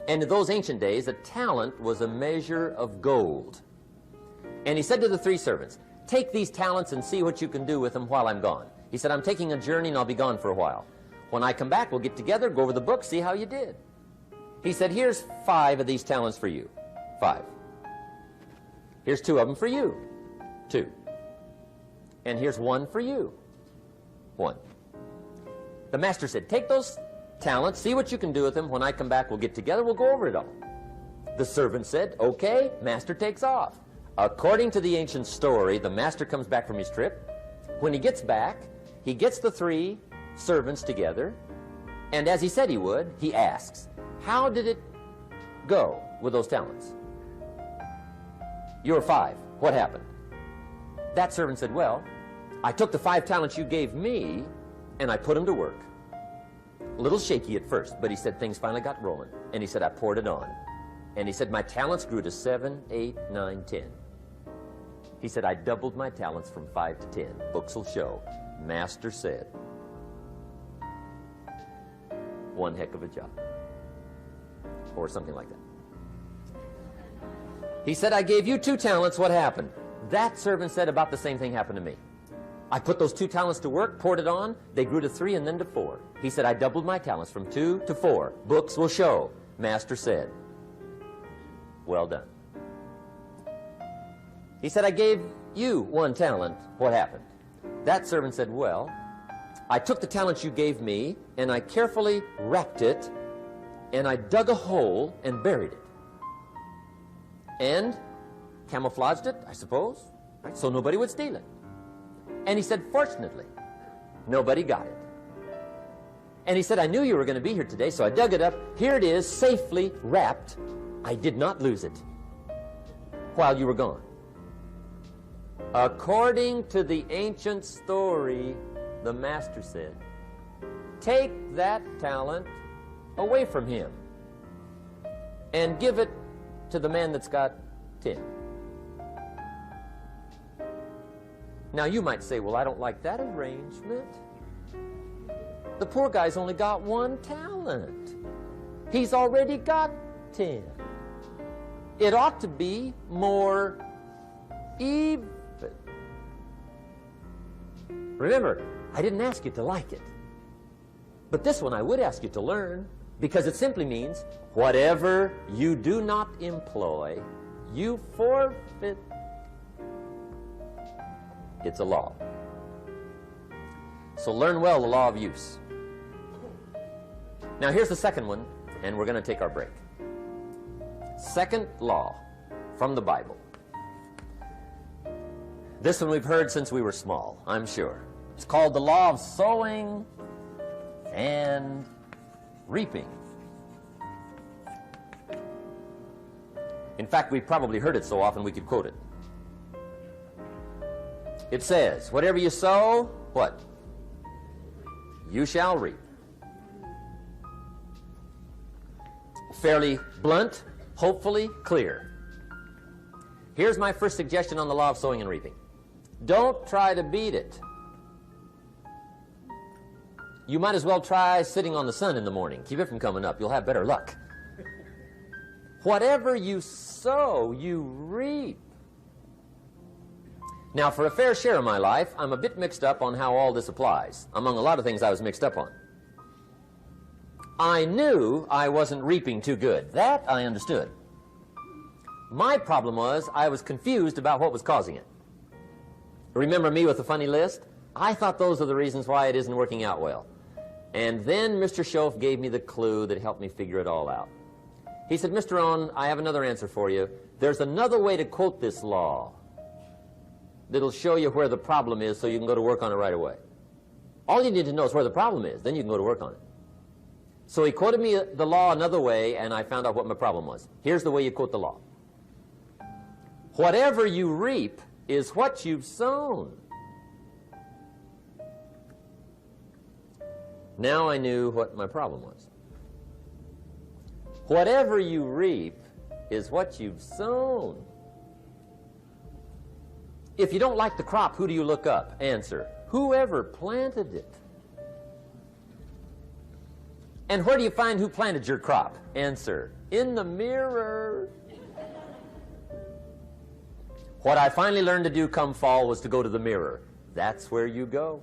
And in those ancient days, a talent was a measure of gold. And he said to the 3 servants, take these talents and see what you can do with them while I'm gone. He said, I'm taking a journey and I'll be gone for a while. When I come back, we'll get together, go over the book, see how you did. He said, here's 5 of these talents for you. 5. Here's 2 of them for you. 2. And here's 1 for you. 1. The master said, take those talents, see what you can do with them. When I come back, we'll get together, we'll go over it all. The servant said, okay, master takes off. According to the ancient story, the master comes back from his trip. When he gets back, he gets the 3 servants together, and as he said he would, he asks, how did it go with those talents? You were 5. What happened? That servant said, well, I took the 5 talents you gave me, and I put them to work. A little shaky at first, but he said things finally got rolling. And he said, I poured it on. And he said, my talents grew to 7, 8, 9, 10. He said, I doubled my talents from 5 to 10. Books will show. Master said. One heck of a job. Or something like that. He said, I gave you 2 talents. What happened? That servant said, about the same thing happened to me. I put those 2 talents to work, poured it on. They grew to 3 and then to 4. He said, I doubled my talents from 2 to 4. Books will show. Master said. Well done. He said, I gave you 1 talent. What happened? That servant said, well, I took the talents you gave me, and I carefully wrapped it, and I dug a hole and buried it. And camouflaged it, I suppose, right, so nobody would steal it. And he said, fortunately, nobody got it. And he said, I knew you were going to be here today, so I dug it up. Here it is, safely wrapped. I did not lose it while you were gone. According to the ancient story, the master said, take that talent away from him and give it to the man that's got 10. Now you might say, well, I don't like that arrangement. The poor guy's only got 1 talent. He's already got 10. It ought to be more even. Remember, I didn't ask you to like it. But this one I would ask you to learn, because it simply means whatever you do not employ, you forfeit. It's a law. So learn well the law of use. Now here's the second one, and we're going to take our break. Second law from the Bible. This one we've heard since we were small, I'm sure. It's called the law of sowing and reaping. In fact, we've probably heard it so often we could quote it. It says, whatever you sow, what? You shall reap. Fairly blunt, hopefully clear. Here's my first suggestion on the law of sowing and reaping. Don't try to beat it. You might as well try sitting on the sun in the morning. Keep it from coming up. You'll have better luck. Whatever you sow, you reap. Now, for a fair share of my life, I'm a bit mixed up on how all this applies. Among a lot of things I was mixed up on. I knew I wasn't reaping too good. That I understood. My problem was I was confused about what was causing it. Remember me with the funny list? I thought those are the reasons why it isn't working out well. And then Mr. Shoaff gave me the clue that helped me figure it all out. He said, Mr. Rohn, I have another answer for you. There's another way to quote this law that'll show you where the problem is so you can go to work on it right away. All you need to know is where the problem is, then you can go to work on it. So he quoted me the law another way, and I found out what my problem was. Here's the way you quote the law. Whatever you reap is what you've sown. Now I knew what my problem was. Whatever you reap is what you've sown. If you don't like the crop, who do you look up? Answer, whoever planted it. And where do you find who planted your crop? Answer, in the mirror. What I finally learned to do come fall was to go to the mirror. That's where you go.